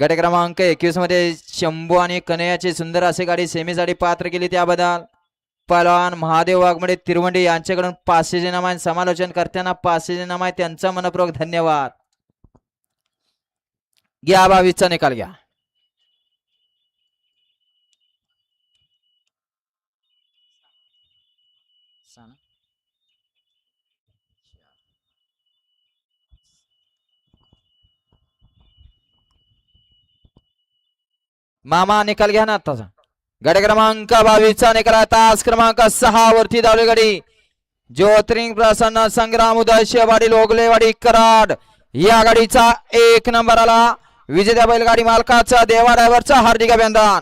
गट क्रमांक 21 मध्ये शंभू आणि कन्हैयाची सुंदर अशी गाडी सेमीसाठी पात्र केली त्याबद्दल पहलवान महादेव वाघमोडे तिरवंडी यांच्याकडून 500 इनाम आहे. समालोचन करताना 500 इनाम आहे त्यांचा मनपूर्वक धन्यवाद. घ्या 22चा निकाल घ्या. मामा निकाल घ्या ना आताचा. गट क्रमांक 22चा निकाल तास क्रमांक 6 वरती धावली गाडी ज्योतिरिंग प्रसन्न संग्राम उदय शेवाडी लोगलेवाडी कराड या गाडीचा 1 नंबर आला. विजेत्या बैलगाडी मालकाचा देवा ड्रायव्हरचा हार्दिक अभिनंदन.